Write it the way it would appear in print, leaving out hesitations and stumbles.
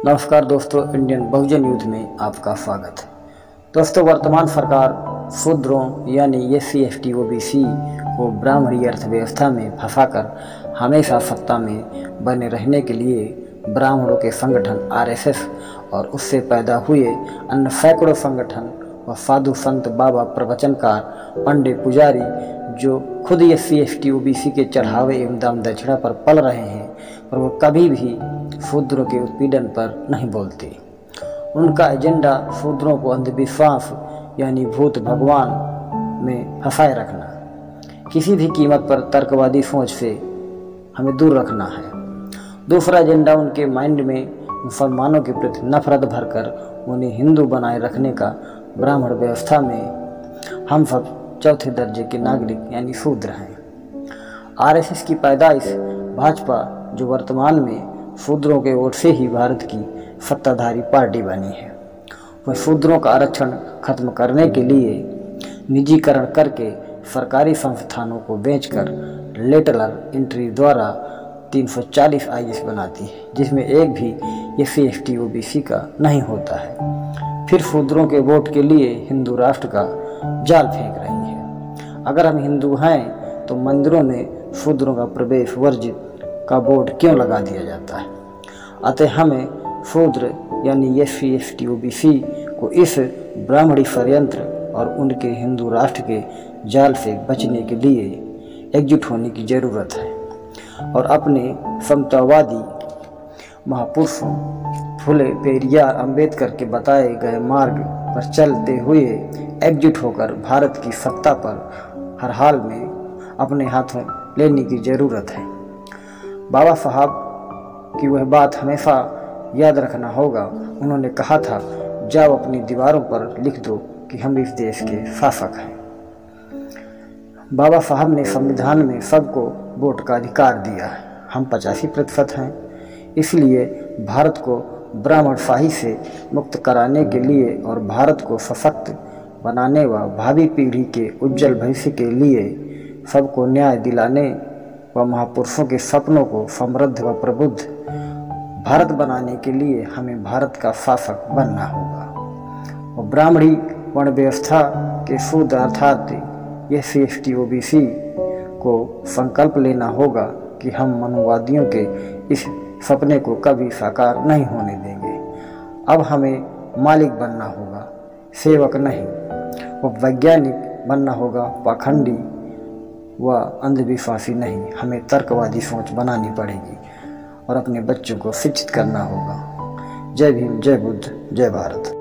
नमस्कार दोस्तों, इंडियन बहुजन युद्ध में आपका स्वागत है। दोस्तों, वर्तमान सरकार शूद्रों यानी SC/ST OBC को ब्राह्मणी अर्थव्यवस्था में फंसाकर हमेशा सत्ता में बने रहने के लिए ब्राह्मणों के संगठन RSS और उससे पैदा हुए अन्य सैकड़ों संगठन व साधु संत, बाबा, प्रवचनकार, पंडित, पुजारी जो खुद SC/ST OBC के चढ़ावे एवं दाम दक्षिणा पर पल रहे हैं, पर वो कभी भी शूद्रों के उत्पीड़न पर नहीं बोलते। उनका एजेंडा शूद्रों को अंधविश्वास यानी भूत भगवान में फंसाए रखना, किसी भी कीमत पर तर्कवादी सोच से हमें दूर रखना है। दूसरा एजेंडा उनके माइंड में मुसलमानों के प्रति नफरत भरकर उन्हें हिंदू बनाए रखने का। ब्राह्मण व्यवस्था में हम सब चौथे दर्जे के नागरिक यानी शूद्र हैं। RSS की पैदाइश भाजपा, जो वर्तमान में शूद्रों के वोट से ही भारत की सत्ताधारी पार्टी बनी है, वह शूद्रों का आरक्षण खत्म करने के लिए निजीकरण करके सरकारी संस्थानों को बेचकर लेटरल एंट्री द्वारा 340 IAS बनाती है, जिसमें एक भी SC/ST OBC का नहीं होता है। फिर शूद्रों के वोट के लिए हिंदू राष्ट्र का जाल फेंक रही है। अगर हम हिंदू हैं तो मंदिरों में शूद्रों का प्रवेश वर्जित का बोर्ड क्यों लगा दिया जाता है? अतः हमें शूद्र यानी SC/ST OBC को इस ब्राह्मणी षड्यंत्र और उनके हिंदू राष्ट्र के जाल से बचने के लिए एकजुट होने की जरूरत है और अपने समतावादी महापुरुषों फुले, पेरियार, अंबेडकर के बताए गए मार्ग पर चलते हुए एकजुट होकर भारत की सत्ता पर हर हाल में अपने हाथों लेने की जरूरत है। बाबा साहब की वह बात हमेशा याद रखना होगा। उन्होंने कहा था, जाओ अपनी दीवारों पर लिख दो कि हम इस देश के शासक हैं। बाबा साहब ने संविधान में सबको वोट का अधिकार दिया है। हम 85% हैं, इसलिए भारत को ब्राह्मणशाही से मुक्त कराने के लिए और भारत को सशक्त बनाने व भावी पीढ़ी के उज्जवल भविष्य के लिए सबको न्याय दिलाने व महापुरुषों के सपनों को समृद्ध व प्रबुद्ध भारत बनाने के लिए हमें भारत का शासक बनना होगा और ब्राह्मणी वर्ण व्यवस्था के शूद्र अर्थात SC/ST OBC को संकल्प लेना होगा कि हम मनुवादियों के इस सपने को कभी साकार नहीं होने देंगे। अब हमें मालिक बनना होगा, सेवक नहीं। वो वैज्ञानिक बनना होगा, पाखंडी व अंधविश्वासी नहीं। हमें तर्कवादी सोच बनानी पड़ेगी और अपने बच्चों को शिक्षित करना होगा। जय भीम, जय बुद्ध, जय भारत।